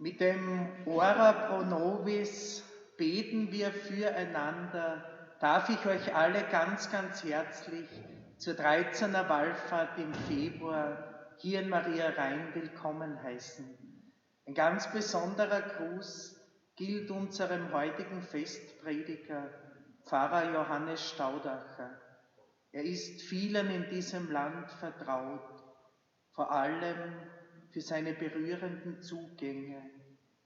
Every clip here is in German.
Mit dem Ora pro nobis beten wir füreinander. Darf ich euch alle ganz, ganz herzlich zur 13er Wallfahrt im Februar hier in Maria Rhein willkommen heißen. Ein ganz besonderer Gruß gilt unserem heutigen Festprediger, Pfarrer Johannes Staudacher. Er ist vielen in diesem Land vertraut, vor allem für seine berührenden Zugänge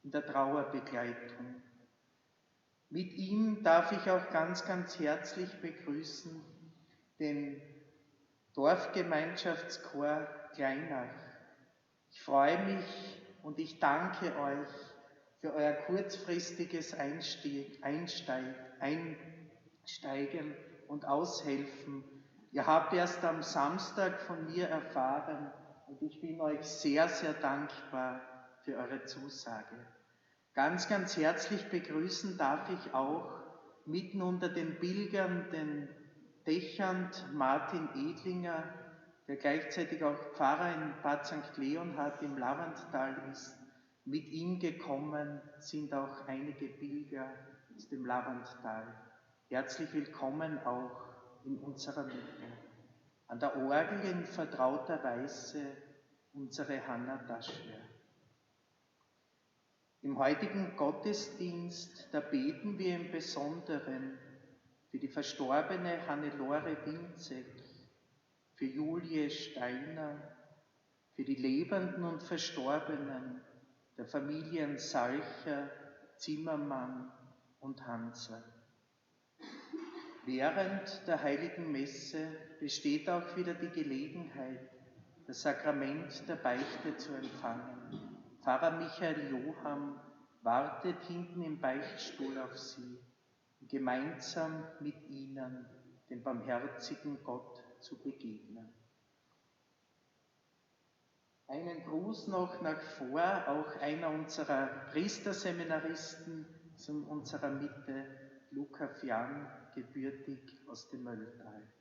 in der Trauerbegleitung. Mit ihm darf ich auch ganz, ganz herzlich begrüßen den Dorfgemeinschaftschor Kleinach. Ich freue mich und ich danke euch für euer kurzfristiges Einsteigen und Aushelfen. Ihr habt erst am Samstag von mir erfahren und ich bin euch sehr, sehr dankbar für eure Zusage. Ganz, ganz herzlich begrüßen darf ich auch mitten unter den Pilgern den Dächernd Martin Edlinger, der gleichzeitig auch Pfarrer in Bad St. Leonhard im Lavandtal ist. Mit ihm gekommen sind auch einige Pilger aus dem Lavandtal. Herzlich willkommen auch in unserer Mitte. An der Orgel in vertrauter Weise unsere Hanna Taschler. Im heutigen Gottesdienst, da beten wir im Besonderen für die verstorbene Hannelore Winzek, für Julie Steiner, für die Lebenden und Verstorbenen der Familien Salcher, Zimmermann und Hanser. Während der Heiligen Messe besteht auch wieder die Gelegenheit, das Sakrament der Beichte zu empfangen. Pfarrer Michael Joham wartet hinten im Beichtstuhl auf Sie, um gemeinsam mit Ihnen dem barmherzigen Gott zu begegnen. Einen Gruß noch nach vor, auch einer unserer Priesterseminaristen aus unserer Mitte, Luca Fian, gebürtig aus dem Mölltal.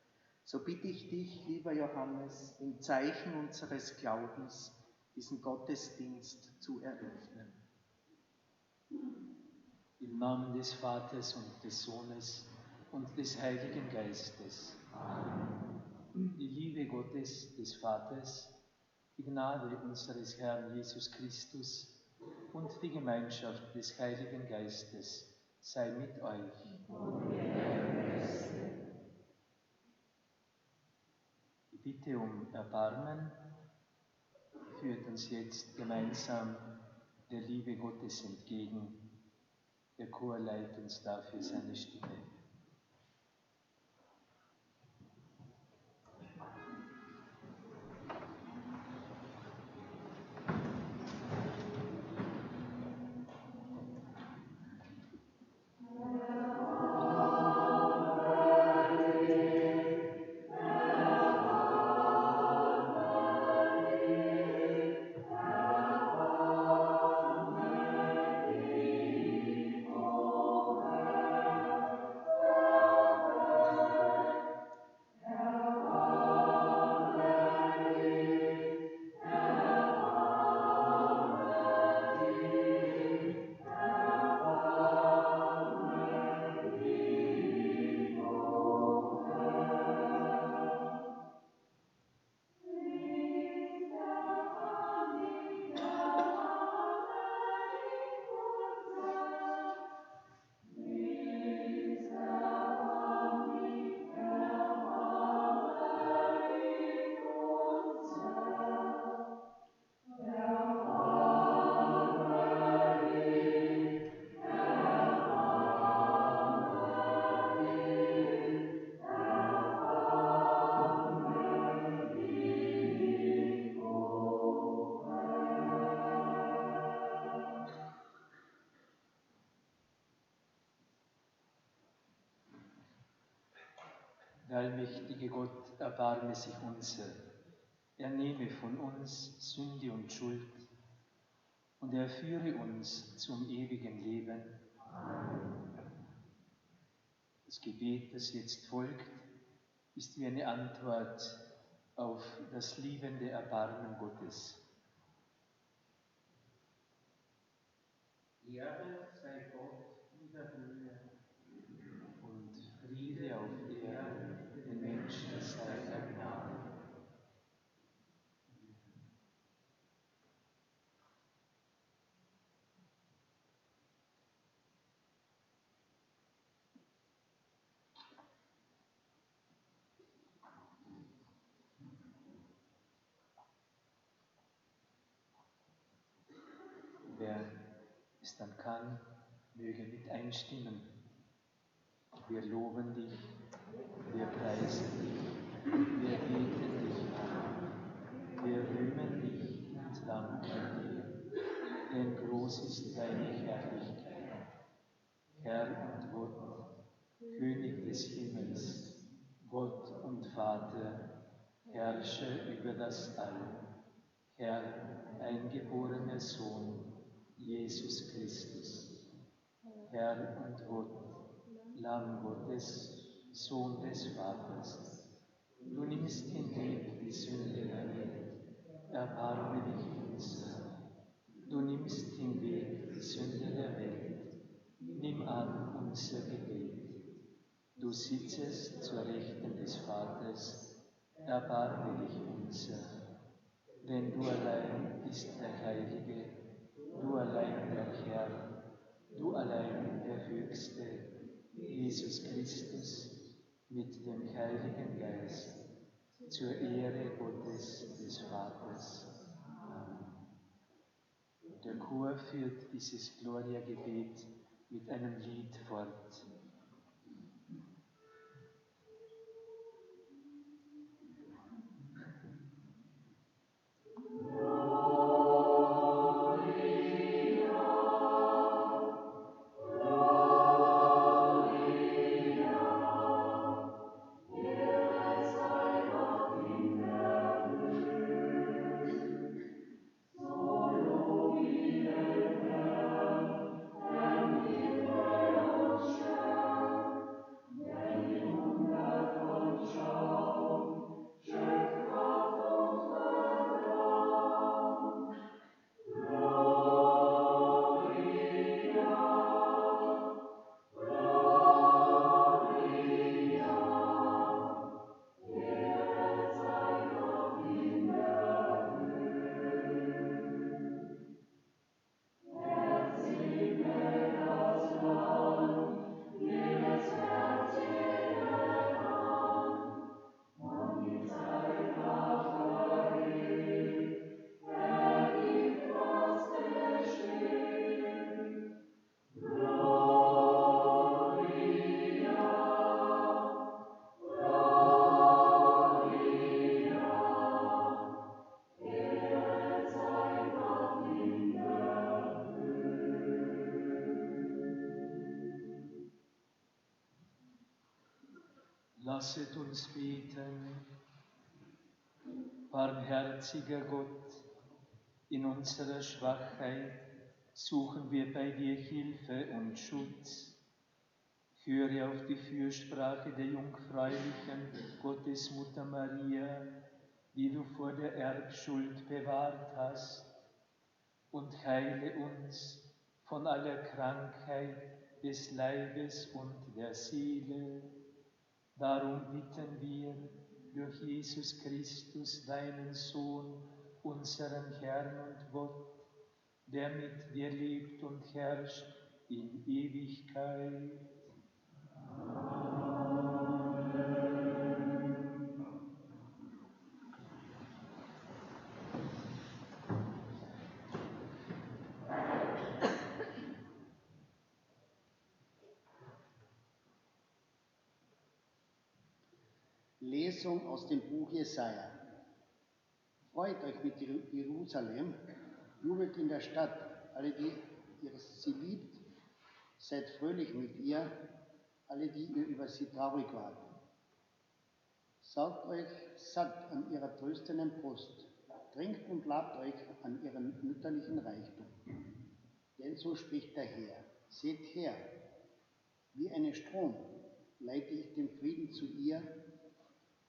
So bitte ich dich, lieber Johannes, im Zeichen unseres Glaubens diesen Gottesdienst zu eröffnen. Im Namen des Vaters und des Sohnes und des Heiligen Geistes. Amen. Die Liebe Gottes, des Vaters, die Gnade unseres Herrn Jesus Christus und die Gemeinschaft des Heiligen Geistes sei mit euch. Die Bitte um Erbarmen führt uns jetzt gemeinsam der Liebe Gottes entgegen. Der Chor leiht uns dafür seine Stimme. Der allmächtige Gott, erbarme sich unser. Er nehme von uns Sünde und Schuld und er führe uns zum ewigen Leben. Das Gebet, das jetzt folgt, ist wie eine Antwort auf das liebende Erbarmen Gottes. Ehre sei Gott in der Höhe und Friede auf Erden den Menschen seiner Gnade. Wer es dann kann, möge mit einstimmen. Wir loben dich, wir preisen dich, wir beten dich an, wir rühmen dich und danken dir, denn groß ist deine Herrlichkeit. Herr und Gott, König des Himmels, Gott und Vater, herrsche über das All. Herr, eingeborener Sohn, Jesus Christus, Herr und Gott, Lamm Gottes, Sohn des Vaters, du nimmst hinweg die Sünde der Welt, erbarme dich unser. Du nimmst hinweg die Sünde der Welt, nimm an unser Gebet. Du sitzest zur Rechten des Vaters, erbarme dich unser. Denn du allein bist der Heilige, du allein der Herr, du allein der Höchste, Jesus Christus, mit dem Heiligen Geist, zur Ehre Gottes des Vaters. Amen. Der Chor führt dieses Gloria-Gebet mit einem Lied fort. Lasset uns beten. Barmherziger Gott, in unserer Schwachheit suchen wir bei dir Hilfe und Schutz. Höre auf die Fürsprache der jungfräulichen Gottesmutter Maria, die du vor der Erbschuld bewahrt hast, und heile uns von aller Krankheit des Leibes und der Seele. Darum bitten wir durch Jesus Christus, deinen Sohn, unseren Herrn und Gott, der mit dir lebt und herrscht in Ewigkeit. Lesung aus dem Buch Jesaja. Freut euch mit Jerusalem, jubelt in der Stadt, alle, die sie liebt, seid fröhlich mit ihr, alle, die ihr über sie traurig wart. Saugt euch satt an ihrer tröstenden Brust, trinkt und labt euch an ihrem mütterlichen Reichtum. Denn so spricht der Herr: Seht her, wie einen Strom leite ich den Frieden zu ihr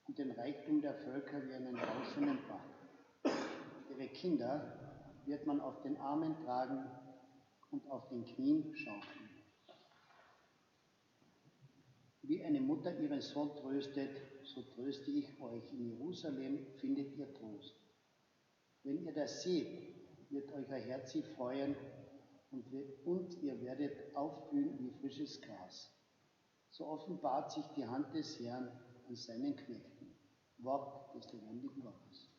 und den Reichtum der Völker wie einen rauschenden Bach. Ihre Kinder wird man auf den Armen tragen und auf den Knien schaukeln. Wie eine Mutter ihren Sohn tröstet, so tröste ich euch. In Jerusalem findet ihr Trost. Wenn ihr das seht, wird euer Herz sich freuen und ihr werdet aufblühen wie frisches Gras. So offenbart sich die Hand des Herrn an seinen Knechten. Wort des lebendigen Gottes.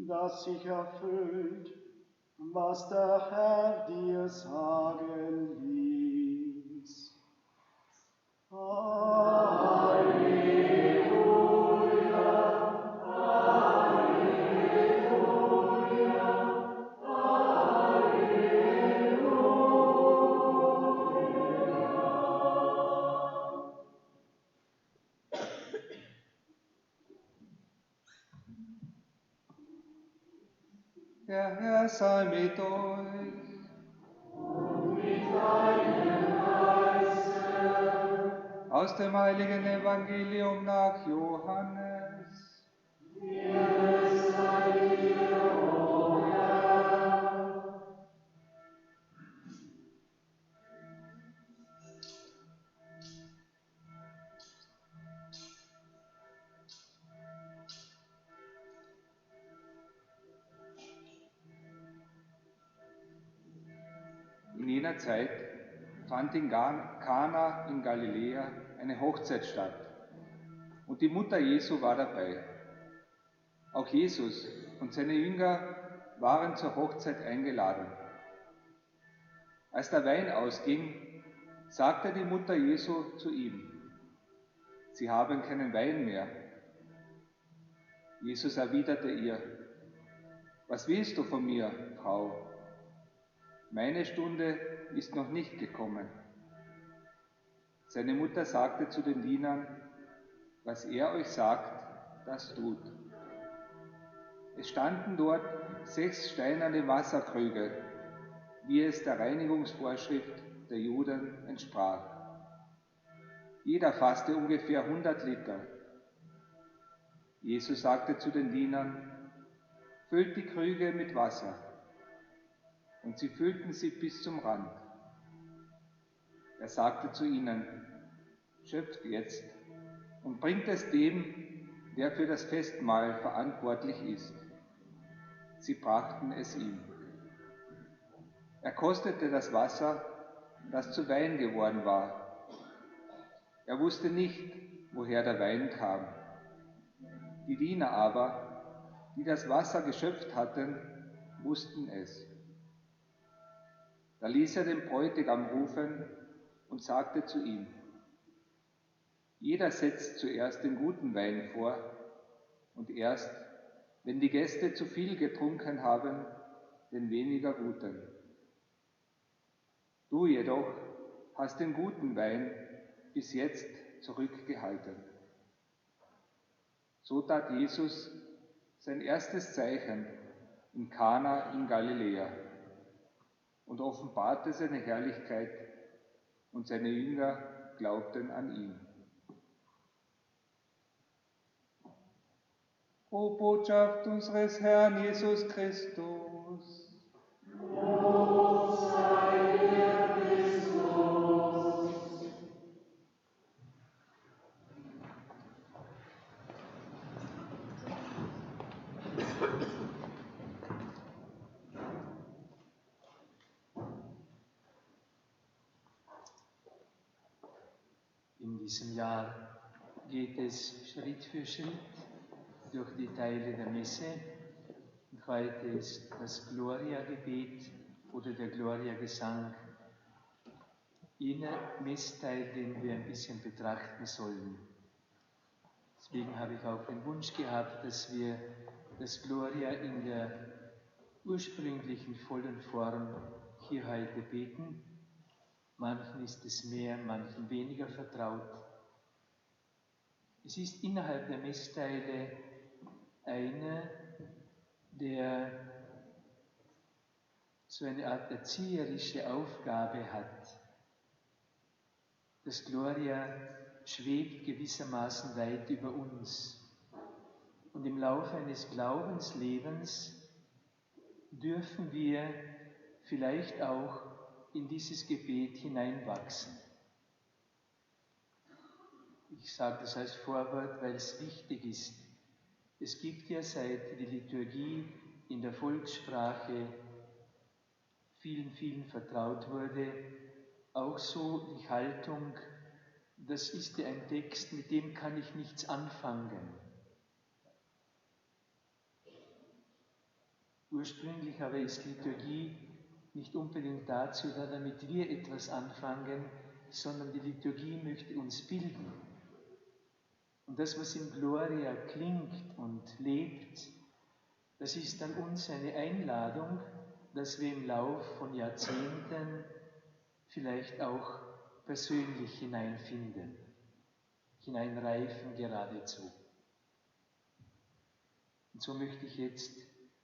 Dass sich erfüllt, was der Herr dir sagen ließ. Halleluja, Halleluja, Halleluja. Der Herr sei mit euch. Und mit deinem Geiste. Aus dem heiligen Evangelium nach Johannes. Ehre sei dir, o Herr. In jener Zeit fand in Kana in Galiläa eine Hochzeit statt und die Mutter Jesu war dabei. Auch Jesus und seine Jünger waren zur Hochzeit eingeladen. Als der Wein ausging, sagte die Mutter Jesu zu ihm: Sie haben keinen Wein mehr. Jesus erwiderte ihr: Was willst du von mir, Frau? Meine Stunde ist noch nicht gekommen. Seine Mutter sagte zu den Dienern: Was er euch sagt, das tut. Es standen dort 6 steinerne Wasserkrüge, wie es der Reinigungsvorschrift der Juden entsprach. Jeder fasste ungefähr 100 Liter. Jesus sagte zu den Dienern: Füllt die Krüge mit Wasser. Und sie füllten sie bis zum Rand. Er sagte zu ihnen: Schöpft jetzt und bringt es dem, der für das Festmahl verantwortlich ist. Sie brachten es ihm. Er kostete das Wasser, das zu Wein geworden war. Er wusste nicht, woher der Wein kam. Die Diener aber, die das Wasser geschöpft hatten, wussten es. Da ließ er den Bräutigam rufen und sagte zu ihm: Jeder setzt zuerst den guten Wein vor, und erst, wenn die Gäste zu viel getrunken haben, den weniger guten. Du jedoch hast den guten Wein bis jetzt zurückgehalten. So tat Jesus sein erstes Zeichen in Kana in Galiläa und offenbarte seine Herrlichkeit, und seine Jünger glaubten an ihn. O Botschaft unseres Herrn Jesus Christus. Lob sei dir, Christus. In diesem Jahr geht es Schritt für Schritt durch die Teile der Messe. Und heute ist das Gloria-Gebet oder der Gloria-Gesang jener Messteil, den wir ein bisschen betrachten sollen. Deswegen habe ich auch den Wunsch gehabt, dass wir das Gloria in der ursprünglichen vollen Form hier heute beten. Manchen ist es mehr, manchen weniger vertraut. Es ist innerhalb der Messteile einer, der so eine Art erzieherische Aufgabe hat. Das Gloria schwebt gewissermaßen weit über uns. Und im Laufe eines Glaubenslebens dürfen wir vielleicht auch in dieses Gebet hineinwachsen. Ich sage das als Vorwort, weil es wichtig ist. Es gibt ja, seit die Liturgie in der Volkssprache vielen vertraut wurde, auch so die Haltung, das ist ja ein Text, mit dem kann ich nichts anfangen. Ursprünglich aber ist Liturgie nicht unbedingt dazu da, damit wir etwas anfangen, sondern die Liturgie möchte uns bilden. Und das, was im Gloria klingt und lebt, das ist an uns eine Einladung, dass wir im Lauf von Jahrzehnten vielleicht auch persönlich hineinfinden, hineinreifen geradezu. Und so möchte ich jetzt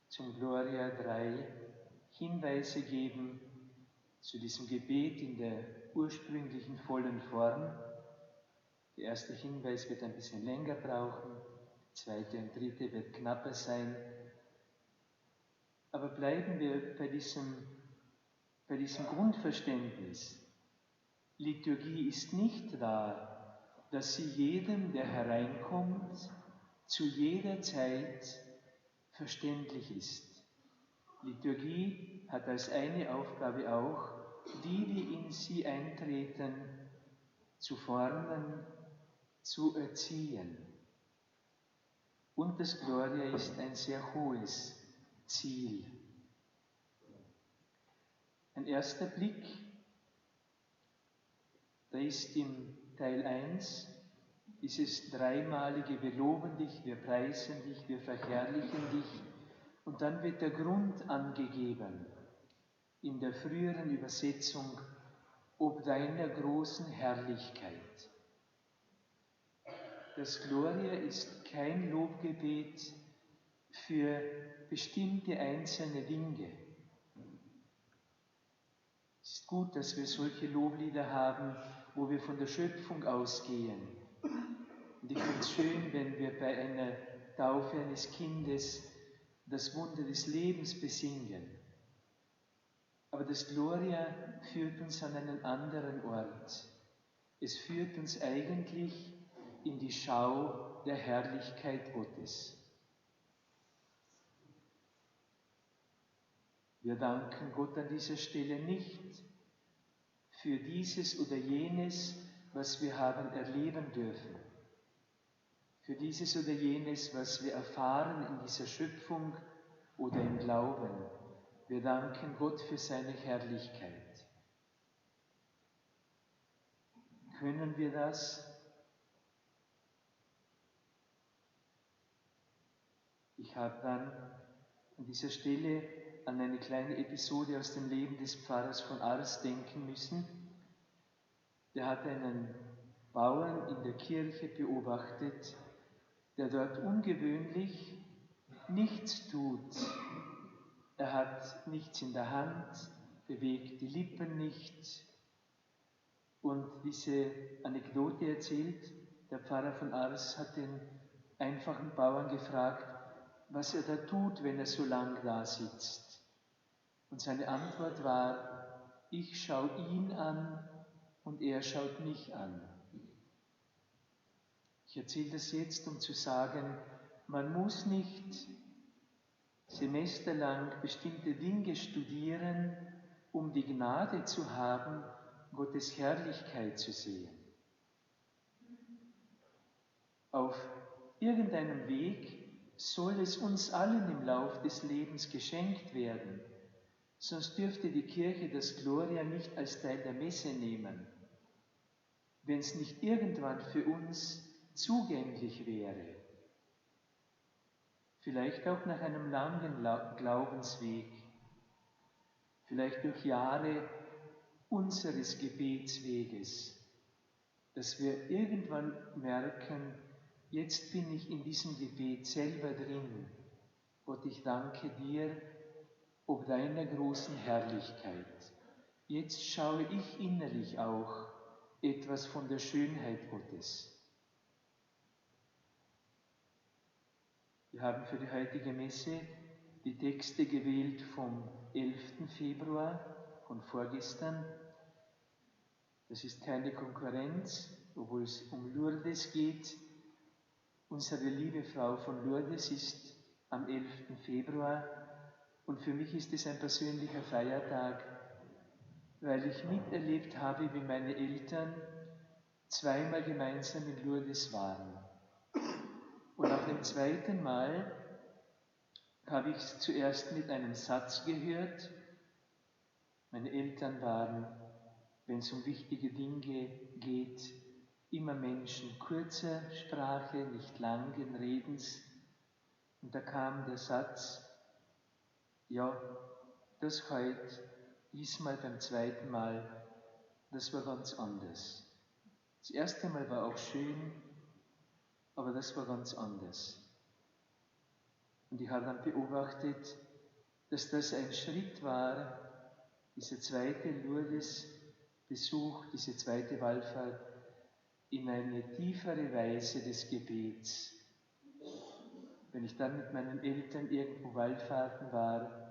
zum Gloria 3 Hinweise geben zu diesem Gebet in der ursprünglichen vollen Form. Der erste Hinweis wird ein bisschen länger brauchen, der zweite und dritte wird knapper sein. Aber bleiben wir bei diesem Grundverständnis. Liturgie ist nicht da, dass sie jedem, der hereinkommt, zu jeder Zeit verständlich ist. Liturgie hat als eine Aufgabe auch, die, die in sie eintreten, zu formen, zu erziehen. Und das Gloria ist ein sehr hohes Ziel. Ein erster Blick, da ist im Teil 1 dieses dreimalige: Wir loben dich, wir preisen dich, wir verherrlichen dich. Und dann wird der Grund angegeben, in der früheren Übersetzung, ob deiner großen Herrlichkeit. Das Gloria ist kein Lobgebet für bestimmte einzelne Dinge. Es ist gut, dass wir solche Loblieder haben, wo wir von der Schöpfung ausgehen. Und ich finde es schön, wenn wir bei einer Taufe eines Kindes das Wunder des Lebens besingen. Aber das Gloria führt uns an einen anderen Ort. Es führt uns eigentlich in die Schau der Herrlichkeit Gottes. Wir danken Gott an dieser Stelle nicht für dieses oder jenes, was wir haben erleben dürfen, für dieses oder jenes, was wir erfahren in dieser Schöpfung oder im Glauben. Wir danken Gott für seine Herrlichkeit. Können wir das? Ich habe dann an dieser Stelle an eine kleine Episode aus dem Leben des Pfarrers von Ars denken müssen. Der hat einen Bauern in der Kirche beobachtet, der dort ungewöhnlich nichts tut. Er hat nichts in der Hand, bewegt die Lippen nicht. Und diese Anekdote erzählt, der Pfarrer von Ars hat den einfachen Bauern gefragt, was er da tut, wenn er so lang da sitzt. Und seine Antwort war, ich schaue ihn an und er schaut mich an. Ich erzähle das jetzt, um zu sagen, man muss nicht semesterlang bestimmte Dinge studieren, um die Gnade zu haben, Gottes Herrlichkeit zu sehen. Auf irgendeinem Weg soll es uns allen im Lauf des Lebens geschenkt werden, sonst dürfte die Kirche das Gloria nicht als Teil der Messe nehmen, wenn es nicht irgendwann für uns zugänglich wäre. Vielleicht auch nach einem langen Glaubensweg, vielleicht durch Jahre unseres Gebetsweges, dass wir irgendwann merken, jetzt bin ich in diesem Gebet selber drin. Gott, ich danke dir ob deiner großen Herrlichkeit. Jetzt schaue ich innerlich auch etwas von der Schönheit Gottes. Wir haben für die heutige Messe die Texte gewählt vom 11. Februar, von vorgestern. Das ist keine Konkurrenz, obwohl es um Lourdes geht. Unsere liebe Frau von Lourdes ist am 11. Februar und für mich ist es ein persönlicher Feiertag, weil ich miterlebt habe, wie meine Eltern zweimal gemeinsam in Lourdes waren. Und nach dem zweiten Mal habe ich es zuerst mit einem Satz gehört. Meine Eltern waren, wenn es um wichtige Dinge geht, immer Menschen kurzer Sprache, nicht langen Redens. Und da kam der Satz, ja, das heute, diesmal beim zweiten Mal, das war ganz anders. Das erste Mal war auch schön, aber das war ganz anders. Und ich habe dann beobachtet, dass das ein Schritt war, dieser zweite Lourdes-Besuch, diese zweite Wallfahrt, in eine tiefere Weise des Gebets. Wenn ich dann mit meinen Eltern irgendwo Wallfahrten war,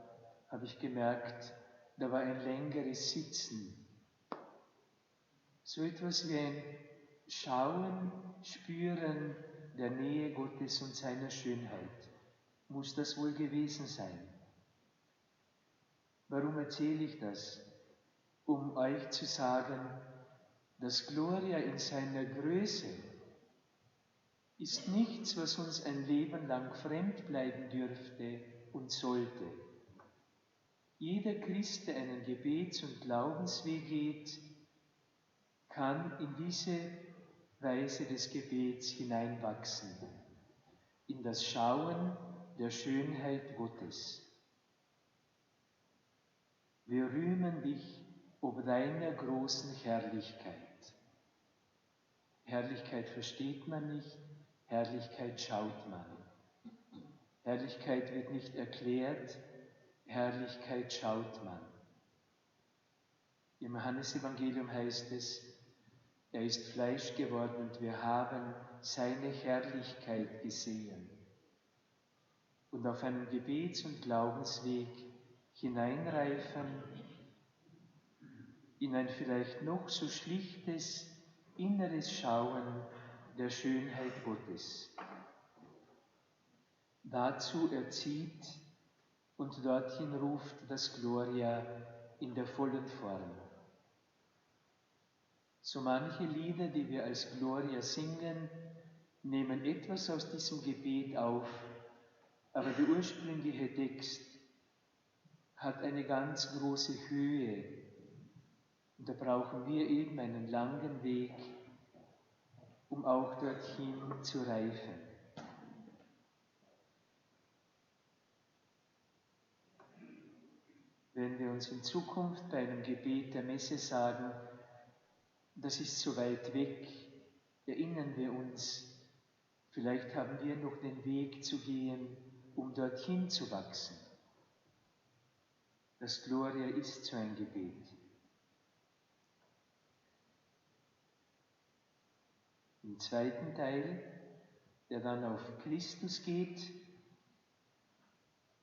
habe ich gemerkt, da war ein längeres Sitzen. So etwas wie ein Schauen, Spüren der Nähe Gottes und seiner Schönheit. Muss das wohl gewesen sein? Warum erzähle ich das? Um euch zu sagen, das Gloria in seiner Größe ist nichts, was uns ein Leben lang fremd bleiben dürfte und sollte. Jeder Christ, der einen Gebets- und Glaubensweg geht, kann in diese Weise des Gebets hineinwachsen, in das Schauen der Schönheit Gottes. Wir rühmen dich ob deiner großen Herrlichkeit. Herrlichkeit versteht man nicht, Herrlichkeit schaut man. Herrlichkeit wird nicht erklärt, Herrlichkeit schaut man. Im Johannesevangelium heißt es, Er ist Fleisch geworden und wir haben seine Herrlichkeit gesehen. Und auf einem Gebets- und Glaubensweg hineinreifen in ein vielleicht noch so schlichtes inneres Schauen der Schönheit Gottes. Dazu erzieht und dorthin ruft das Gloria in der vollen Form. So manche Lieder, die wir als Gloria singen, nehmen etwas aus diesem Gebet auf, aber der ursprüngliche Text hat eine ganz große Höhe und da brauchen wir eben einen langen Weg, um auch dorthin zu reifen. Wenn wir uns in Zukunft bei einem Gebet der Messe sagen, das ist so weit weg, erinnern wir uns, vielleicht haben wir noch den Weg zu gehen, um dorthin zu wachsen. Das Gloria ist so ein Gebet. Im zweiten Teil, der dann auf Christus geht,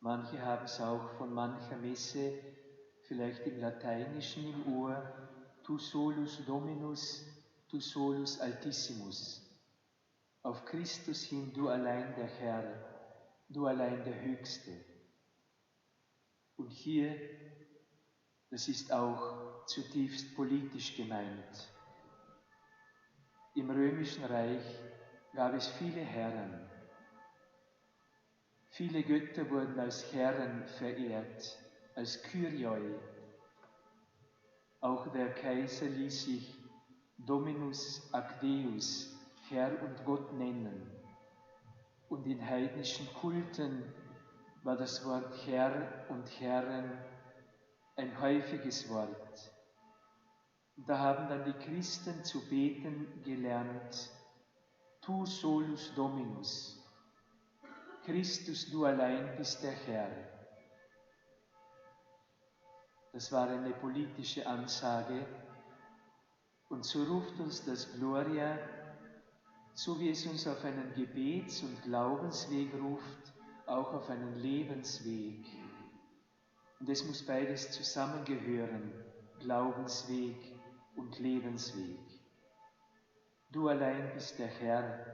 manche haben es auch von mancher Messe, vielleicht im Lateinischen im Ohr, Tu solus Dominus, tu solus Altissimus. Auf Christus hin, du allein der Herr, du allein der Höchste. Und hier, das ist auch zutiefst politisch gemeint. Im Römischen Reich gab es viele Herren. Viele Götter wurden als Herren verehrt, als Kyrioi. Auch der Kaiser ließ sich Dominus ac Deus, Herr und Gott nennen. Und in heidnischen Kulten war das Wort Herr und Herren ein häufiges Wort. Und da haben dann die Christen zu beten gelernt, Tu solus Dominus, Christus, du allein bist der Herr. Das war eine politische Ansage und so ruft uns das Gloria, so wie es uns auf einen Gebets- und Glaubensweg ruft, auch auf einen Lebensweg. Und es muss beides zusammengehören, Glaubensweg und Lebensweg. Du allein bist der Herr.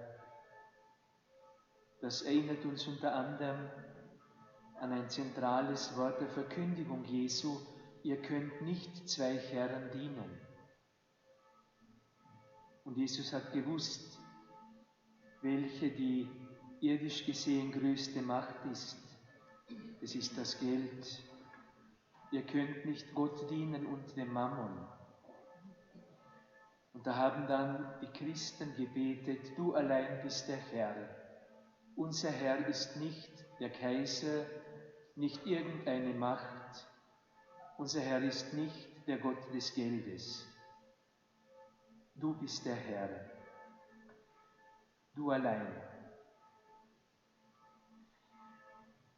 Das erinnert uns unter anderem an ein zentrales Wort der Verkündigung Jesu, ihr könnt nicht zwei Herren dienen. Und Jesus hat gewusst, welche die irdisch gesehen größte Macht ist. Es ist das Geld. Ihr könnt nicht Gott dienen und dem Mammon. Und da haben dann die Christen gebetet, du allein bist der Herr. Unser Herr ist nicht der Kaiser, nicht irgendeine Macht. Unser Herr ist nicht der Gott des Geldes. Du bist der Herr. Du allein.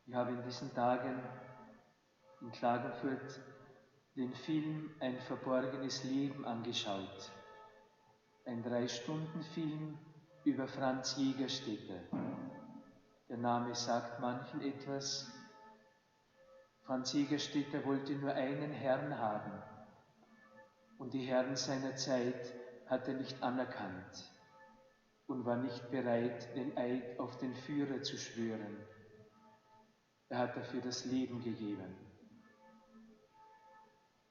Ich habe in diesen Tagen in Klagenfurt den Film Ein verborgenes Leben angeschaut. Ein 3-Stunden-Film über Franz Jägerstätter. Der Name sagt manchen etwas. Franz Jägerstätter wollte nur einen Herrn haben und die Herren seiner Zeit hat er nicht anerkannt und war nicht bereit, den Eid auf den Führer zu schwören. Er hat dafür das Leben gegeben.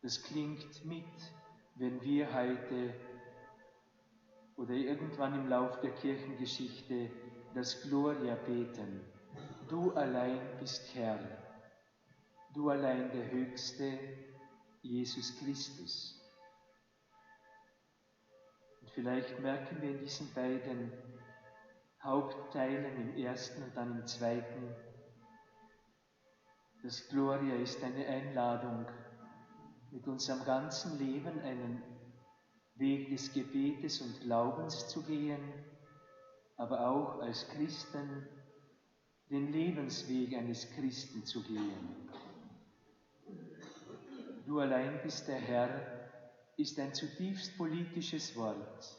Das klingt mit, wenn wir heute oder irgendwann im Lauf der Kirchengeschichte das Gloria beten. Du allein bist Herr, du allein der Höchste, Jesus Christus. Und vielleicht merken wir in diesen beiden Hauptteilen, im ersten und dann im zweiten, das Gloria ist eine Einladung, mit unserem ganzen Leben einen Weg des Gebetes und Glaubens zu gehen, aber auch als Christen den Lebensweg eines Christen zu gehen. Du allein bist der Herr ist ein zutiefst politisches Wort.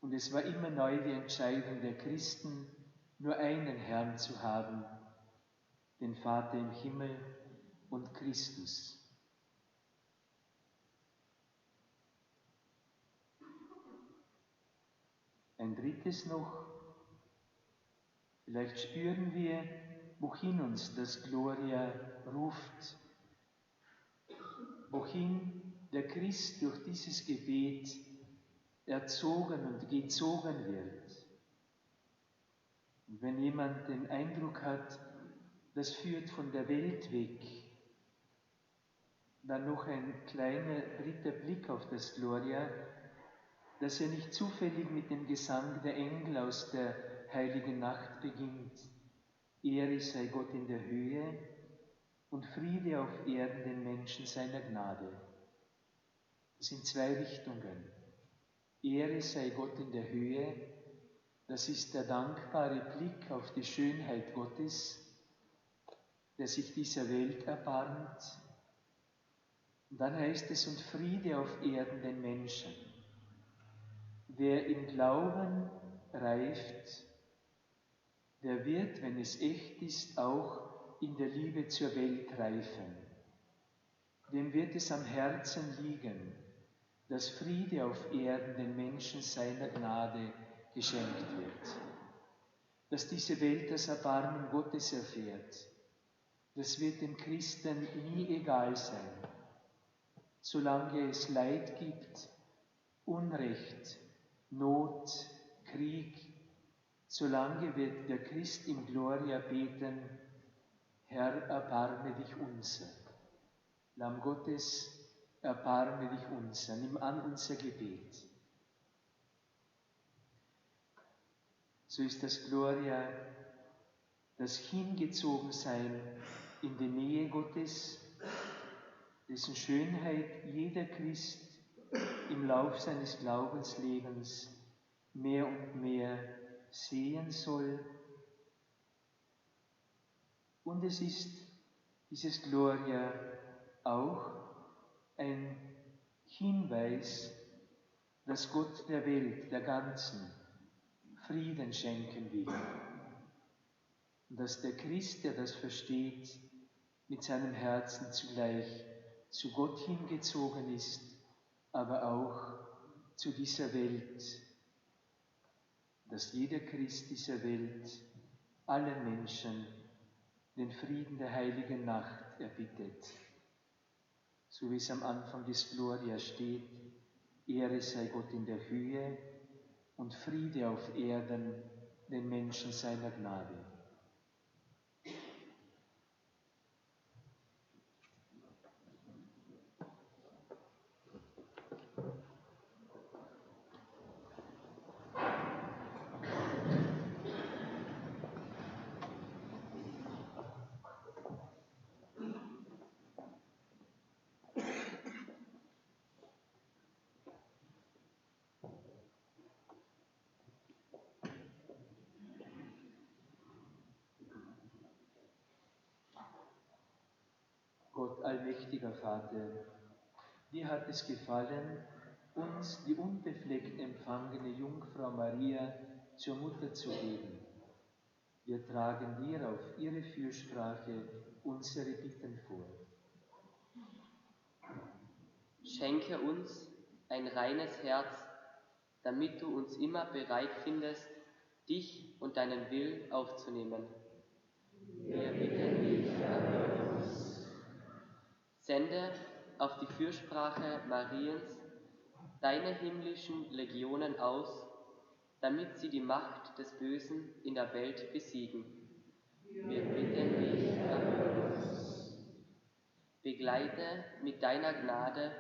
Und es war immer neu die Entscheidung der Christen, nur einen Herrn zu haben, den Vater im Himmel und Christus. Ein drittes noch, vielleicht spüren wir, wohin uns das Gloria ruft, wohin der Christ durch dieses Gebet erzogen und gezogen wird. Und wenn jemand den Eindruck hat, das führt von der Welt weg, dann noch ein kleiner dritter Blick auf das Gloria, dass er nicht zufällig mit dem Gesang der Engel aus der heiligen Nacht beginnt. Ehre sei Gott in der Höhe und Friede auf Erden den Menschen seiner Gnade. Das sind zwei Richtungen. Ehre sei Gott in der Höhe, das ist der dankbare Blick auf die Schönheit Gottes, der sich dieser Welt erbarmt. Und dann heißt es, und Friede auf Erden den Menschen. Wer im Glauben reift, der wird, wenn es echt ist, auch in der Liebe zur Welt reifen. Dem wird es am Herzen liegen, dass Friede auf Erden den Menschen seiner Gnade geschenkt wird. Dass diese Welt das Erbarmen Gottes erfährt, das wird dem Christen nie egal sein. Solange es Leid gibt, Unrecht, Not, Krieg, solange wird der Christ im Gloria beten, Herr, erbarme dich unser. Lamm Gottes, erbarme dich unser. Nimm an unser Gebet. So ist das Gloria, das Hingezogensein in die Nähe Gottes, dessen Schönheit jeder Christ im Lauf seines Glaubenslebens mehr und mehr sehen soll. Und es ist dieses Gloria auch ein Hinweis, dass Gott der Welt, der ganzen, Frieden schenken will. Und dass der Christ, der das versteht, mit seinem Herzen zugleich zu Gott hingezogen ist, aber auch zu dieser Welt, dass jeder Christ dieser Welt allen Menschen den Frieden der heiligen Nacht erbittet. So wie es am Anfang des Gloria steht, Ehre sei Gott in der Höhe und Friede auf Erden den Menschen seiner Gnade. Gott, allmächtiger Vater, dir hat es gefallen, uns die unbefleckt empfangene Jungfrau Maria zur Mutter zu geben. Wir tragen dir auf ihre Fürsprache unsere Bitten vor. Schenke uns ein reines Herz, damit du uns immer bereit findest, dich und deinen Willen aufzunehmen. Wir bitten dich, erhöre uns. Sende auf die Fürsprache Mariens deine himmlischen Legionen aus, damit sie die Macht des Bösen in der Welt besiegen. Wir bitten dich, erhöre uns. Begleite mit deiner Gnade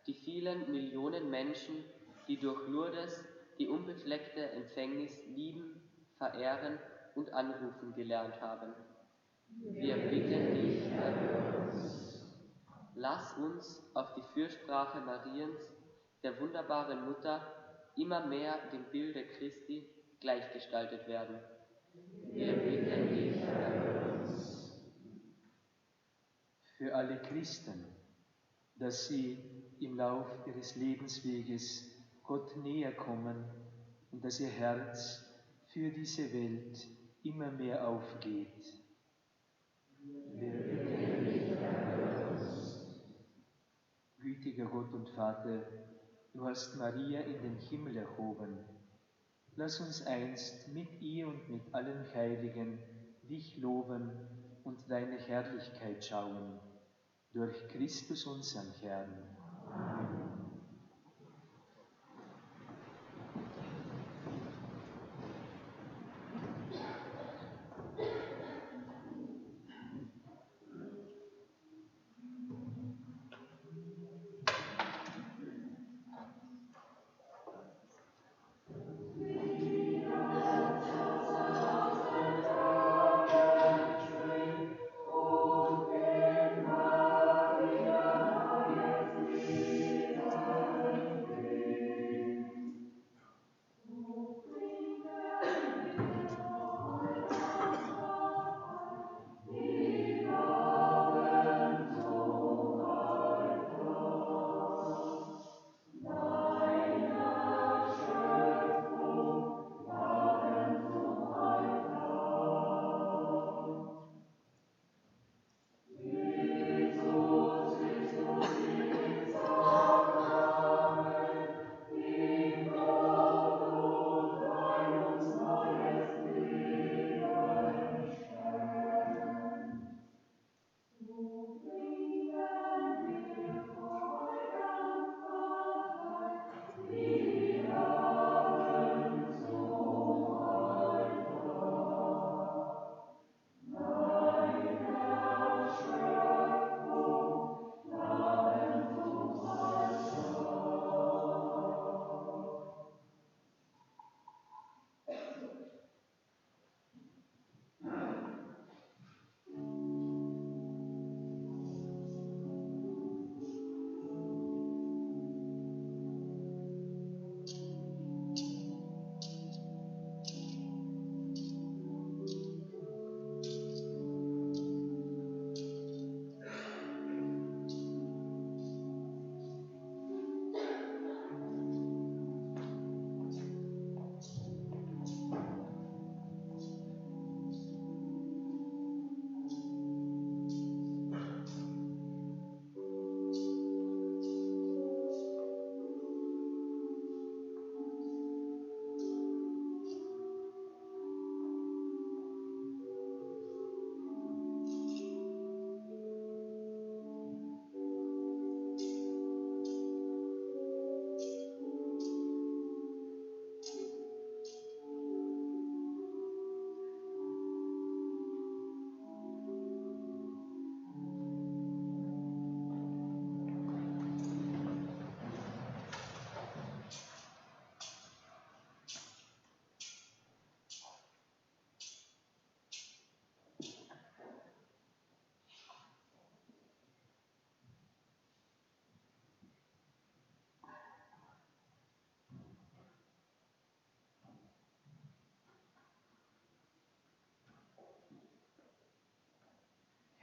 die vielen Millionen Menschen, die durch Lourdes die unbefleckte Empfängnis lieben, verehren und anrufen gelernt haben. Wir bitten dich, erhöre uns. Lass uns auf die Fürsprache Mariens, der wunderbaren Mutter, immer mehr dem Bilde Christi gleichgestaltet werden. Wir bitten dich, erhöre uns. Für alle Christen, dass sie im Lauf ihres Lebensweges Gott näher kommen und dass ihr Herz für diese Welt immer mehr aufgeht. Gütiger Gott und Vater, du hast Maria in den Himmel erhoben. Lass uns einst mit ihr und mit allen Heiligen dich loben und deine Herrlichkeit schauen. Durch Christus unseren Herrn.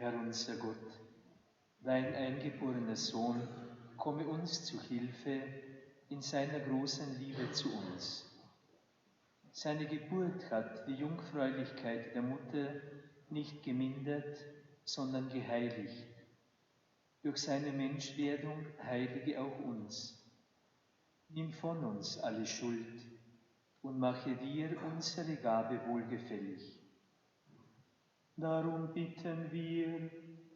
Herr unser Gott, dein eingeborener Sohn komme uns zu Hilfe in seiner großen Liebe zu uns. Seine Geburt hat die Jungfräulichkeit der Mutter nicht gemindert, sondern geheiligt. Durch seine Menschwerdung heilige auch uns. Nimm von uns alle Schuld und mache dir unsere Gabe wohlgefällig. Darum bitten wir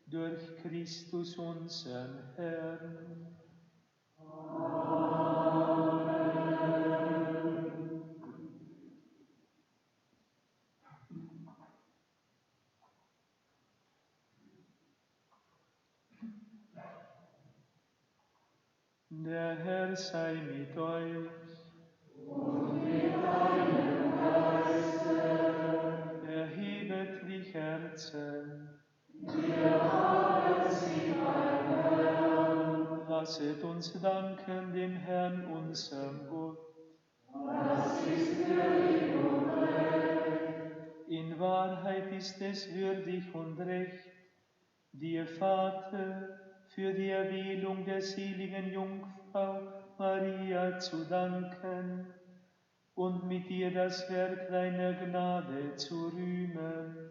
durch Christus unseren Herrn. Der Herr sei mit euch. Und mit deinem Geiste. Erhebet die Herzen. Wir haben sie beim Herrn. Lasset uns danken dem Herrn, unserem Gott. Das ist würdig und recht. In Wahrheit ist es würdig und recht, dir, Vater, für die Erwählung der seligen Jungfrau Maria zu danken und mit ihr das Werk deiner Gnade zu rühmen.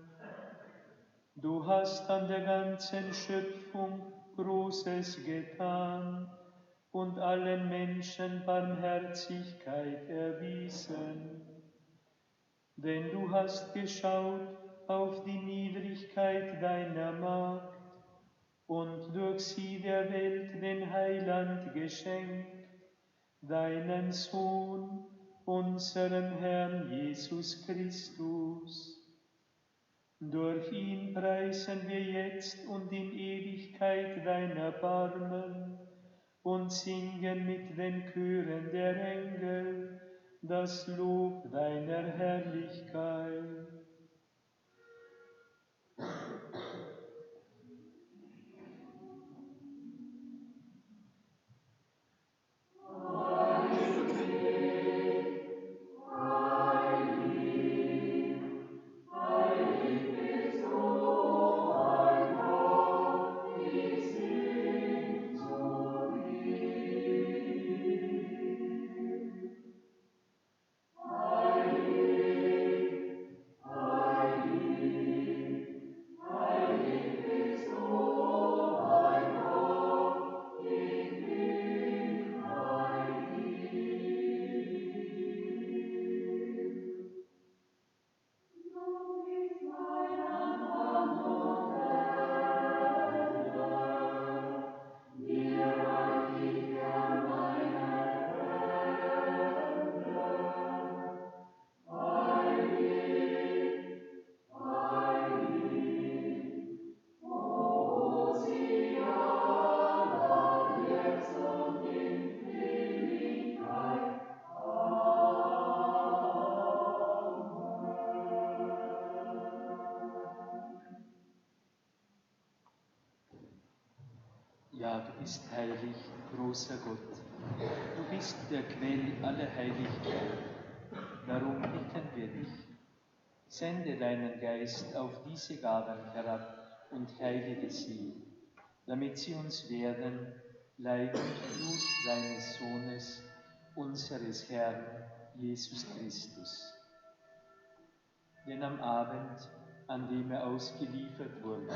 Du hast an der ganzen Schöpfung Großes getan und allen Menschen Barmherzigkeit erwiesen. Denn du hast geschaut auf die Niedrigkeit deiner Magd und durch sie der Welt den Heiland geschenkt, deinen Sohn, unseren Herrn Jesus Christus. Durch ihn preisen wir jetzt und in Ewigkeit dein Erbarmen und singen mit den Chören der Engel das Lob deiner Herrlichkeit. Ja, du bist heilig, großer Gott. Du bist der Quell aller Heiligkeit. Darum bitten wir dich. Sende deinen Geist auf diese Gaben herab und heilige sie, damit sie uns werden, Leib und Blut deines Sohnes, unseres Herrn Jesus Christus. Denn am Abend, an dem er ausgeliefert wurde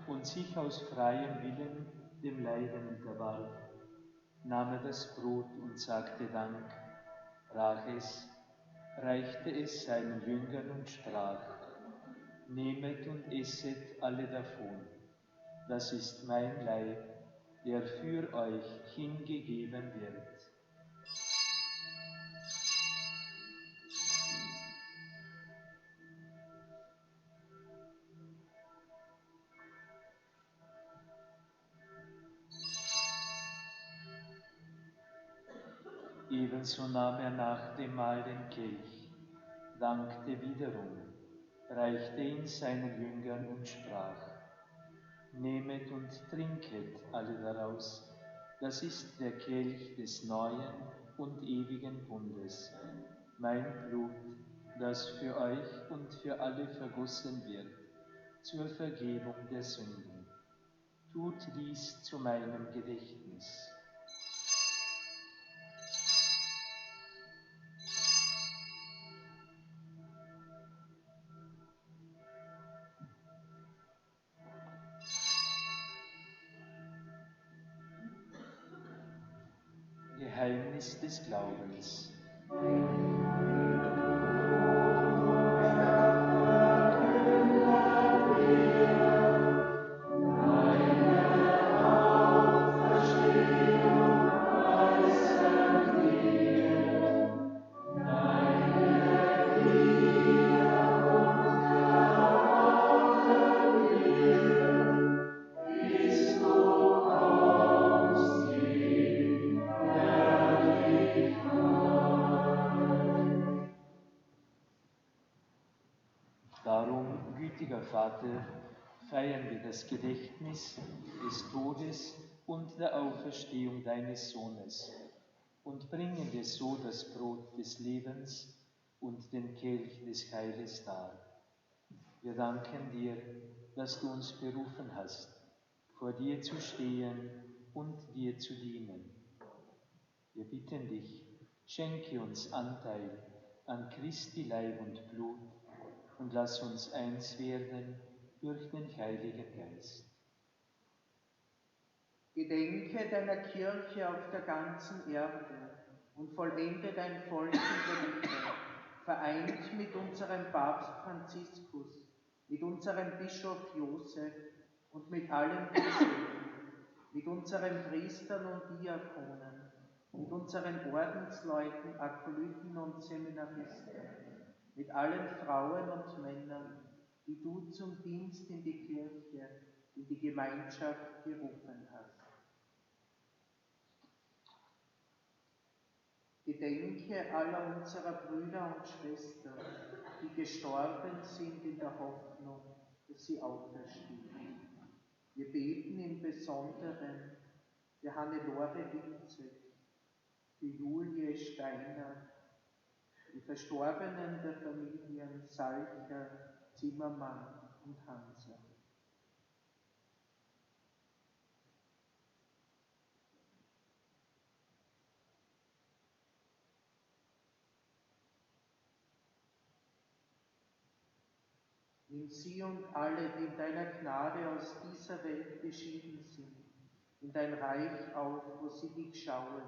und sich aus freiem Willen dem Leiden unterwarf, nahm er das Brot und sagte Dank, brach es, reichte es seinen Jüngern und sprach: Nehmet und esset alle davon, das ist mein Leib, der für euch hingegeben wird. Ebenso nahm er nach dem Mahl den Kelch, dankte wiederum, reichte ihn seinen Jüngern und sprach: Nehmet und trinket alle daraus, das ist der Kelch des neuen und ewigen Bundes, mein Blut, das für euch und für alle vergossen wird, zur Vergebung der Sünden. Tut dies zu meinem Gedächtnis. Geheimnis des Glaubens. Darum, gütiger Vater, feiern wir das Gedächtnis des Todes und der Auferstehung deines Sohnes und bringen dir so das Brot des Lebens und den Kelch des Heiles dar. Wir danken dir, dass du uns berufen hast, vor vor dir zu stehen und dir zu dienen. Wir bitten dich, schenke uns Anteil an Christi Leib und Blut und lass uns eins werden durch den Heiligen Geist. Gedenke deiner Kirche auf der ganzen Erde und vollende dein Volk in der Liebe, vereint mit unserem Papst Franziskus, mit unserem Bischof Josef und mit allen Bischöfen, mit unseren Priestern und Diakonen, mit unseren Ordensleuten, Akolyten und Seminaristen, mit allen Frauen und Männern, die du zum Dienst in die Kirche, in die Gemeinschaft gerufen hast. Gedenke aller unserer Brüder und Schwestern, die gestorben sind in der Hoffnung, dass sie auferstehen. Wir beten im Besonderen für Hannelore Winzek, für Julie Steiner, die Verstorbenen der Familien Salcher, Zimmermann und Hanser. Nimm sie und alle, die in deiner Gnade aus dieser Welt geschieden sind, in dein Reich auf, wo sie dich schauen,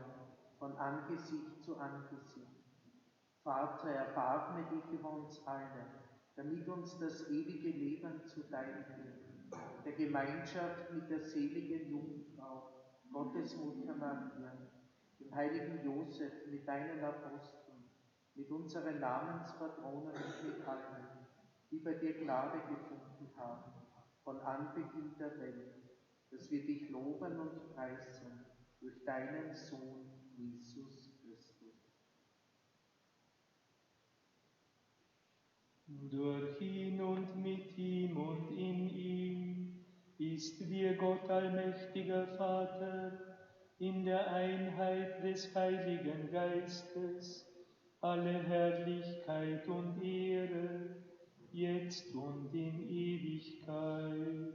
von Angesicht zu Angesicht. Vater, erbarme dich über uns alle, damit uns das ewige Leben zuteil wird, der Gemeinschaft mit der seligen Jungfrau, Gottes Mutter Maria, dem heiligen Josef, mit deinen Aposteln, mit unseren Namenspatronen und mit allen, die bei dir Gnade gefunden haben, von Anbeginn der Welt, dass wir dich loben und preisen durch deinen Sohn Jesus Christus. Durch ihn und mit ihm und in ihm ist dir Gott allmächtiger Vater, in der Einheit des Heiligen Geistes, alle Herrlichkeit und Ehre, jetzt und in Ewigkeit.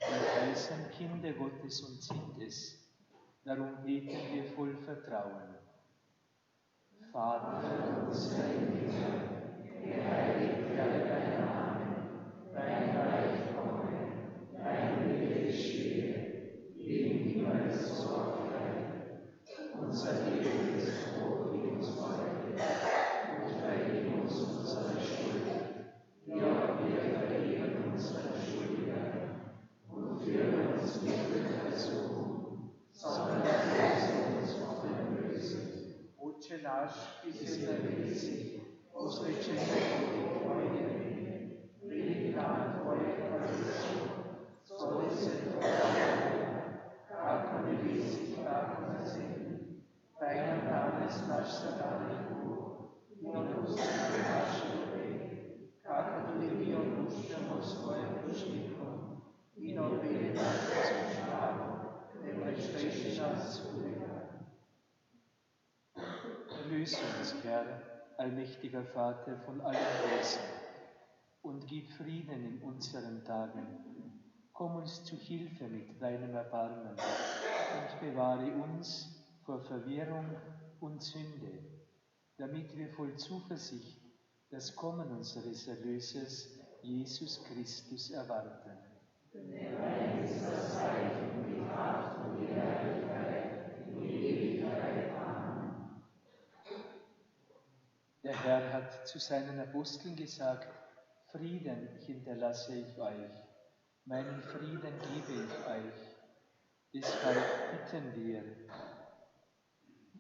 Wir heißen Kinder Gottes und sind es, darum beten wir voll Vertrauen. Vater unser im Himmel, geheiligt werde dein Name, dein Reich komme, dein Wille geschehe, wie im Himmel so auf Erden. Unser tägliches Brot gib uns heute und vergib uns unsere Schuld, wie auch wir vergeben unseren Schuldigern. Und führe uns nicht in Versuchung, sondern erlöse uns von dem Bösen. Oce nasch, Che sia benissimo, vostre cene di cuore, predicant voi qualisio, solis et oratia, carcone visi, carcone semi, deinem Names nasch satanico, minus nasce carcone mio luciamus quae lucidum, in obedientas constravo, et prestatinas fuga. Erlöse uns, Herr, allmächtiger Vater, von allen Bösen und gib Frieden in unseren Tagen. Komm uns zu Hilfe mit deinem Erbarmen und bewahre uns vor Verwirrung und Sünde, damit wir voll Zuversicht das Kommen unseres Erlösers, Jesus Christus, erwarten. Denn dein ist das Reich und die Kraft und die Herrlichkeit in Ewigkeit. Amen. Der Herr hat zu seinen Aposteln gesagt: Frieden hinterlasse ich euch, meinen Frieden gebe ich euch. Deshalb bitten wir,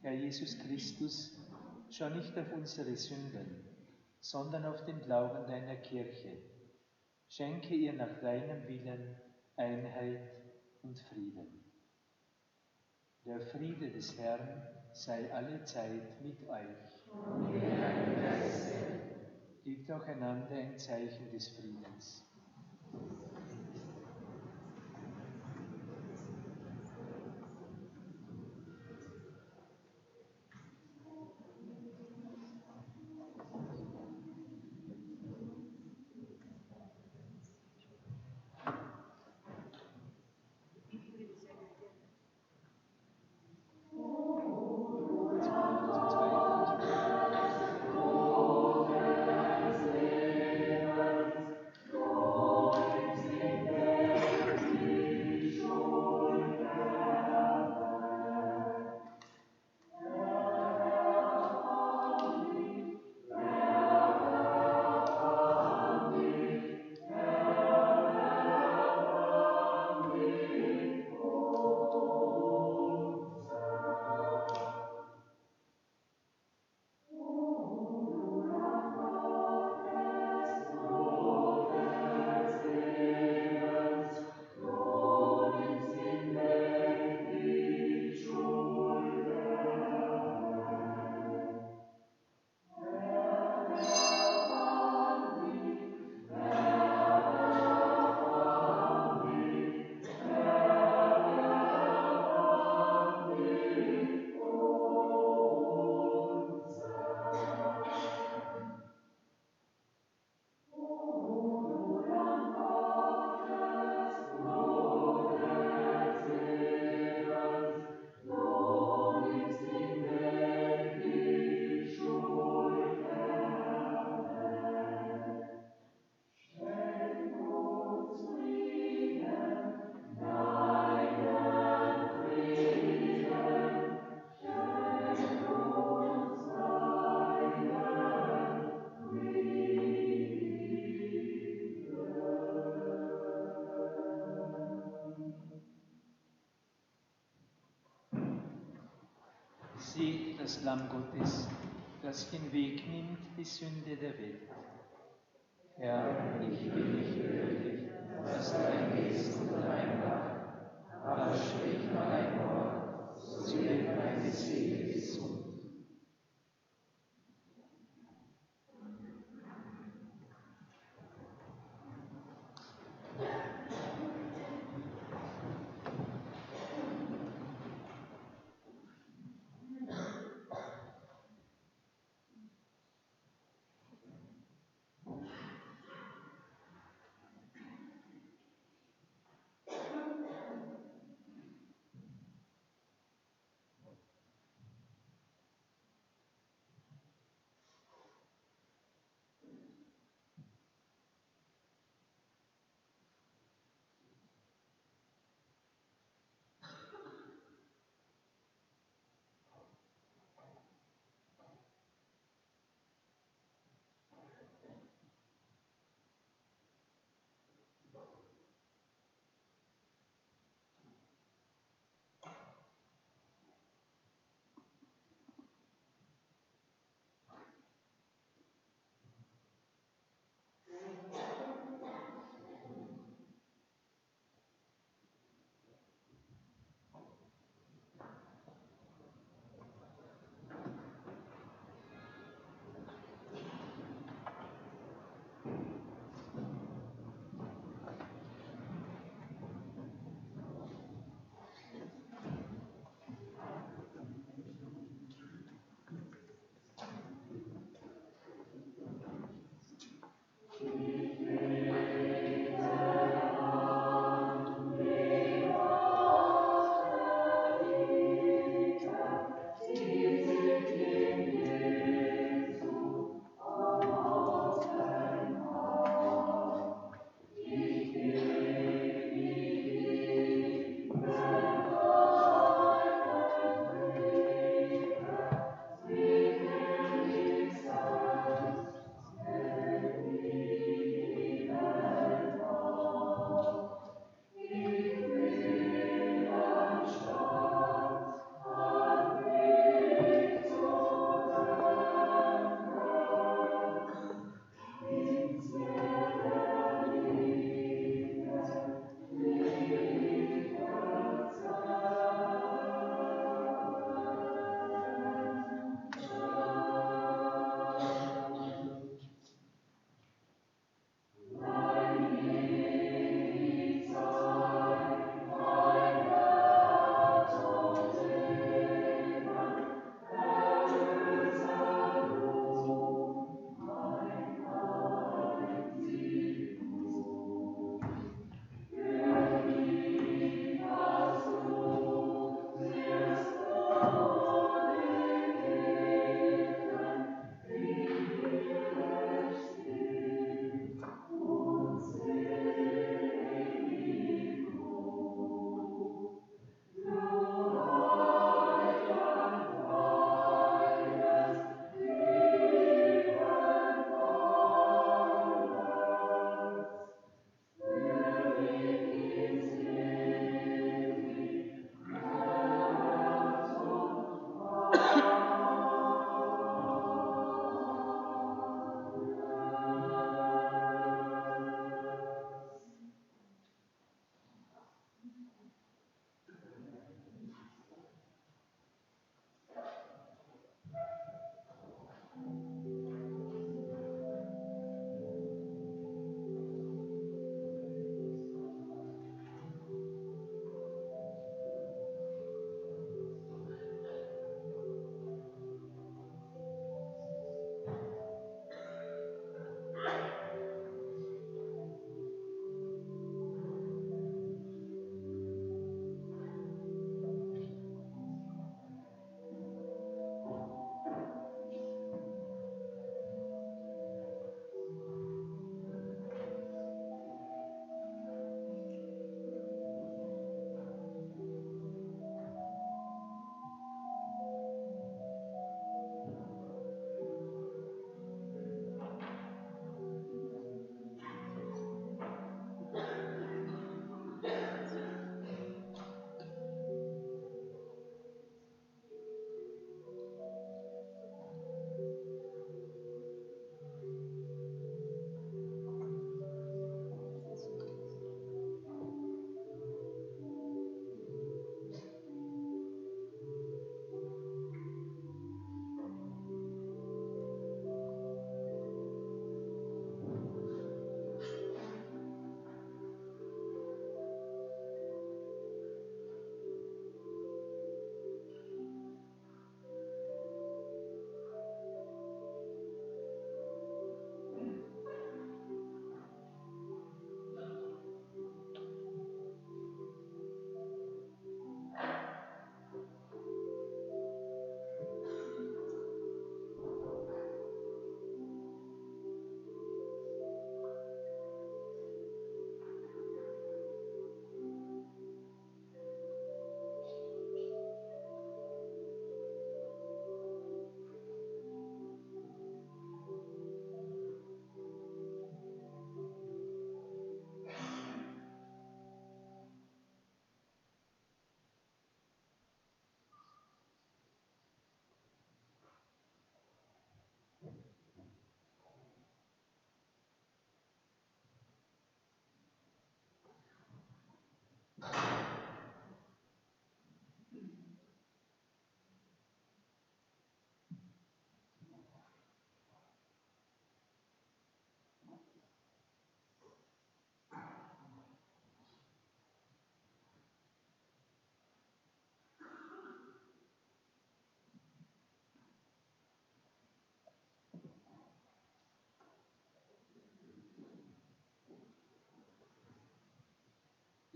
Herr Jesus Christus, schau nicht auf unsere Sünden, sondern auf den Glauben deiner Kirche. Schenke ihr nach deinem Willen Einheit und Frieden. Der Friede des Herrn sei alle Zeit mit euch. Und mit deinem Geiste. Gebt auch einander ein Zeichen des Friedens. Sieh das Lamm Gottes, das hinwegnimmt die Sünde der Welt. Herr, ich bin nicht würdig, dass du eingehst unter mein Dach, aber sprich nur ein Wort, so wird meine Seele gesund.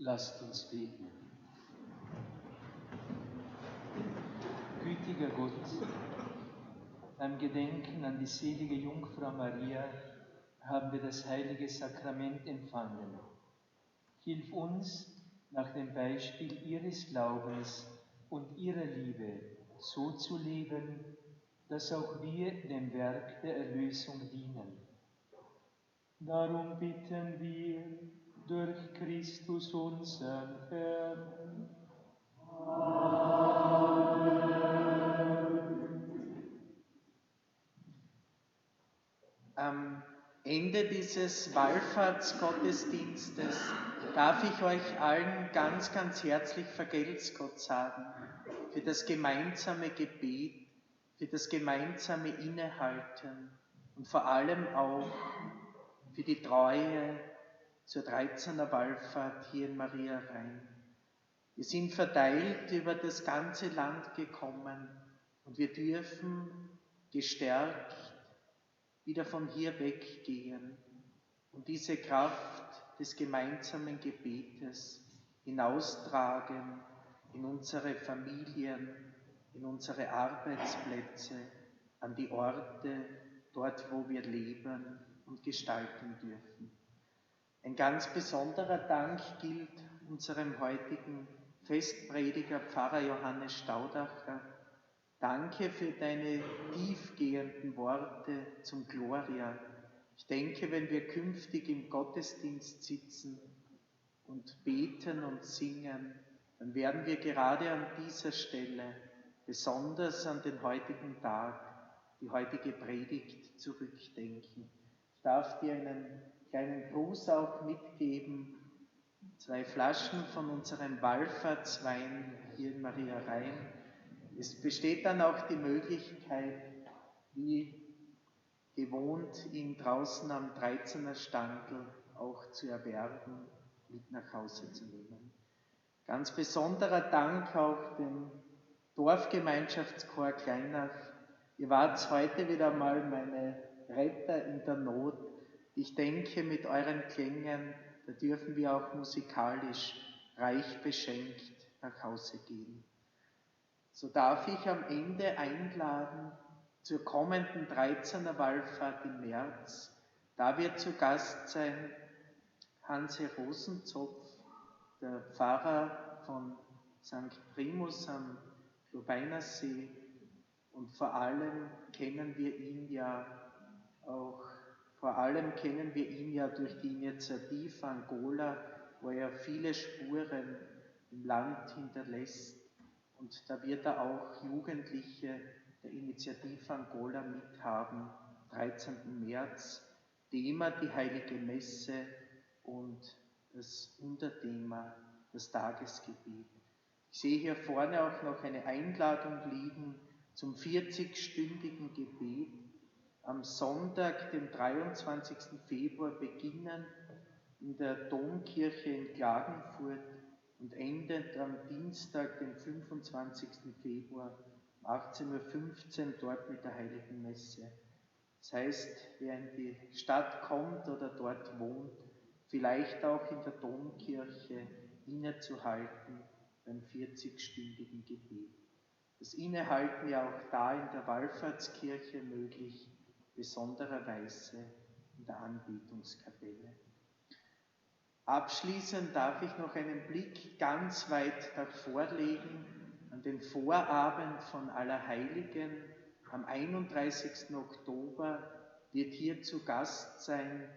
Lasst uns beten. Gütiger Gott, beim Gedenken an die selige Jungfrau Maria haben wir das heilige Sakrament empfangen. Hilf uns, nach dem Beispiel ihres Glaubens und ihrer Liebe so zu leben, dass auch wir dem Werk der Erlösung dienen. Darum bitten wir durch Christus unseren Herrn. Am Ende dieses Wallfahrtsgottesdienstes darf ich euch allen ganz, ganz herzlich vergelt's Gott sagen für das gemeinsame Gebet, für das gemeinsame Innehalten und vor allem auch für die Treue zur 13er Wallfahrt hier in Maria Rhein. Wir sind verteilt über das ganze Land gekommen und wir dürfen gestärkt wieder von hier weggehen und diese Kraft des gemeinsamen Gebetes hinaustragen in unsere Familien, in unsere Arbeitsplätze, an die Orte, dort wo wir leben und gestalten dürfen. Ein ganz besonderer Dank gilt unserem heutigen Festprediger Pfarrer Johannes Staudacher. Danke für deine tiefgehenden Worte zum Gloria. Ich denke, wenn wir künftig im Gottesdienst sitzen und beten und singen, dann werden wir gerade an dieser Stelle, besonders an den heutigen Tag, die heutige Predigt zurückdenken. Ich darf dir einen kleinen Gruß auch mitgeben, 2 Flaschen von unserem Wallfahrtswein hier in Maria Rhein. Es besteht dann auch die Möglichkeit, wie gewohnt, ihn draußen am 13er Standel auch zu erwerben, mit nach Hause zu nehmen. Ganz besonderer Dank auch dem Dorfgemeinschaftschor Kleinach. Ihr wart heute wieder mal meine Retter in der Not. Ich denke, mit euren Klängen, da dürfen wir auch musikalisch reich beschenkt nach Hause gehen. So darf ich am Ende einladen zur kommenden 13er Wallfahrt im März. Da wird zu Gast sein Hanse Rosenzopf, der Pfarrer von St. Primus am Lubeinersee. Und vor allem kennen wir ihn ja durch die Initiative Angola, wo er viele Spuren im Land hinterlässt. Und da wird er auch Jugendliche der Initiative Angola mithaben, 13. März. Thema die Heilige Messe und das Unterthema das Tagesgebet. Ich sehe hier vorne auch noch eine Einladung liegen zum 40-stündigen Gebet. Am Sonntag, dem 23. Februar, beginnen in der Domkirche in Klagenfurt und endet am Dienstag, den 25. Februar, um 18.15 Uhr dort mit der Heiligen Messe. Das heißt, wer in die Stadt kommt oder dort wohnt, vielleicht auch in der Domkirche innezuhalten beim 40-stündigen Gebet. Das Innehalten ja auch da in der Wallfahrtskirche möglich, besondererweise in der Anbetungskapelle. Abschließend darf ich noch einen Blick ganz weit nach vorlegen an den Vorabend von Allerheiligen. Am 31. Oktober wird hier zu Gast sein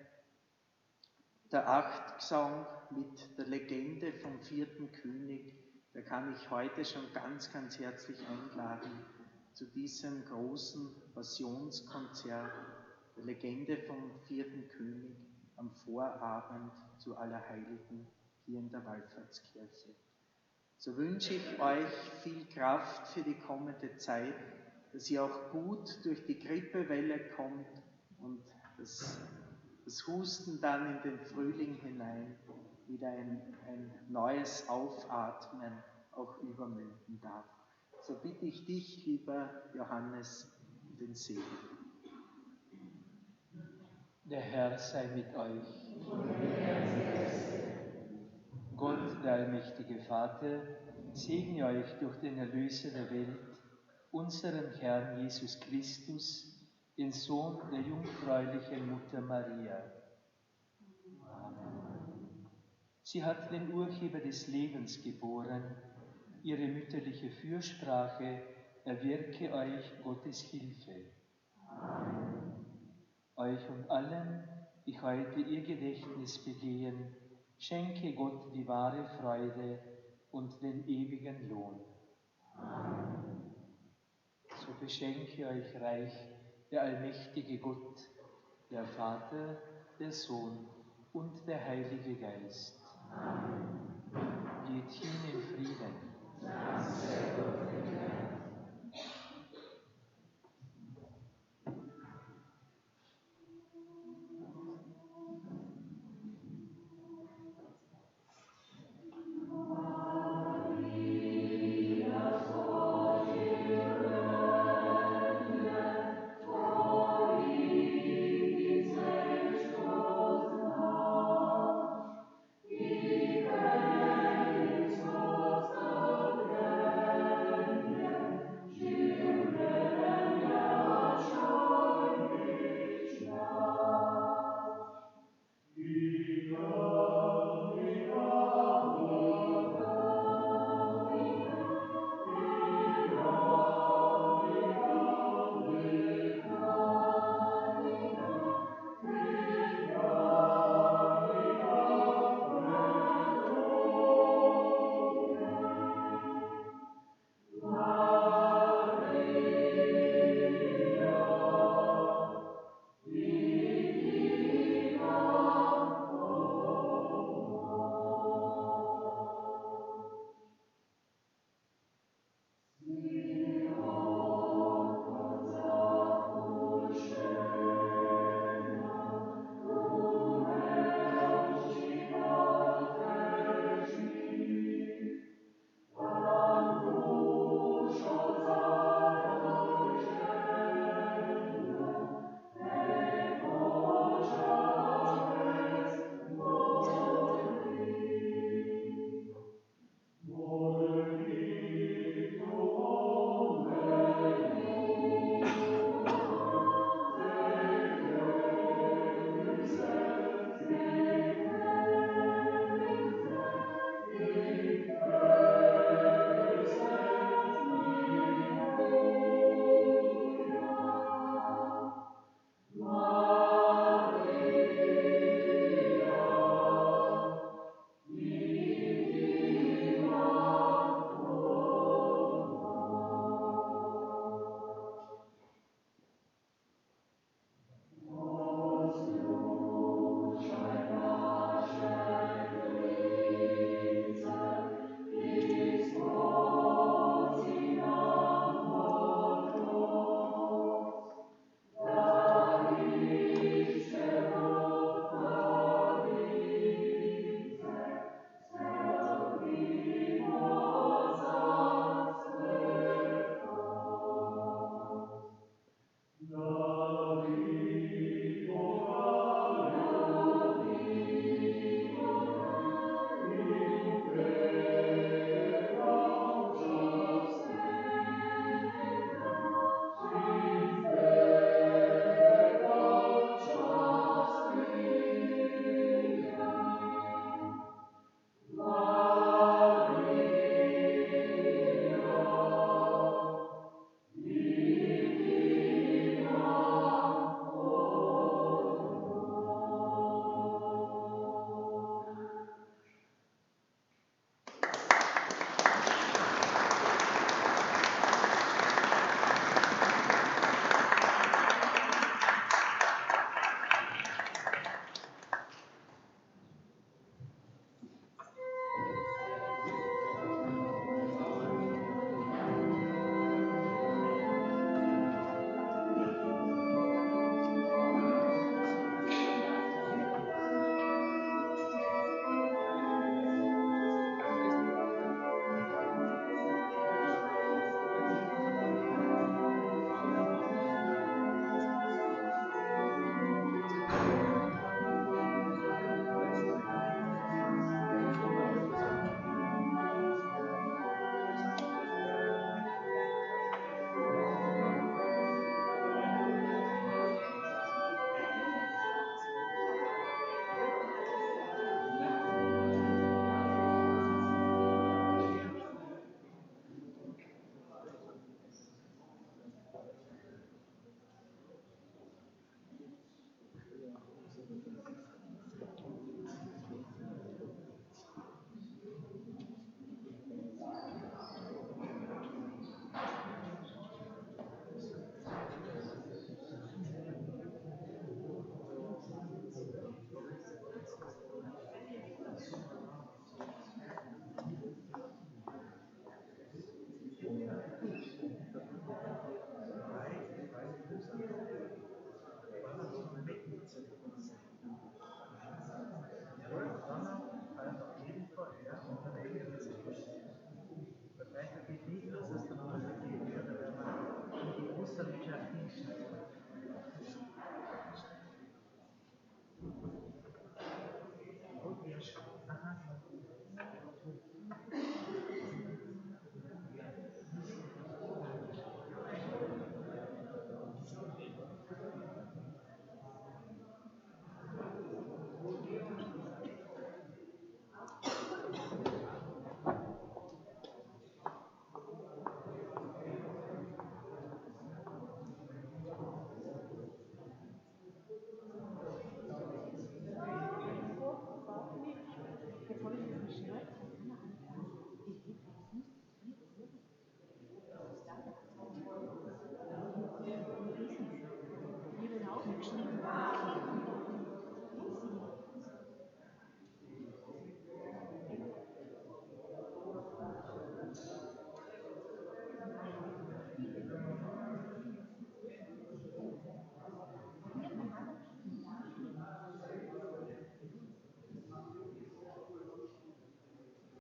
der Achtgesang mit der Legende vom 4. König. Da kann ich heute schon ganz, ganz herzlich einladen zu diesem großen Passionskonzert der Legende vom 4. König am Vorabend zu Allerheiligen hier in der Wallfahrtskirche. So wünsche ich euch viel Kraft für die kommende Zeit, dass ihr auch gut durch die Grippewelle kommt und das Husten dann in den Frühling hinein wieder ein neues Aufatmen auch übermünden darf. So bitte ich dich, lieber Johannes, um den Segen. Der Herr sei mit euch. Gott, der allmächtige Vater, segne euch durch den Erlöser der Welt, unseren Herrn Jesus Christus, den Sohn der jungfräulichen Mutter Maria. Sie hat den Urheber des Lebens geboren, ihre mütterliche Fürsprache erwirke euch Gottes Hilfe. Euch und allen, die heute ihr Gedächtnis begehen, schenke Gott die wahre Freude und den ewigen Lohn. So beschenke euch reich der allmächtige Gott, der Vater, der Sohn und der Heilige Geist. Geht hin in Frieden.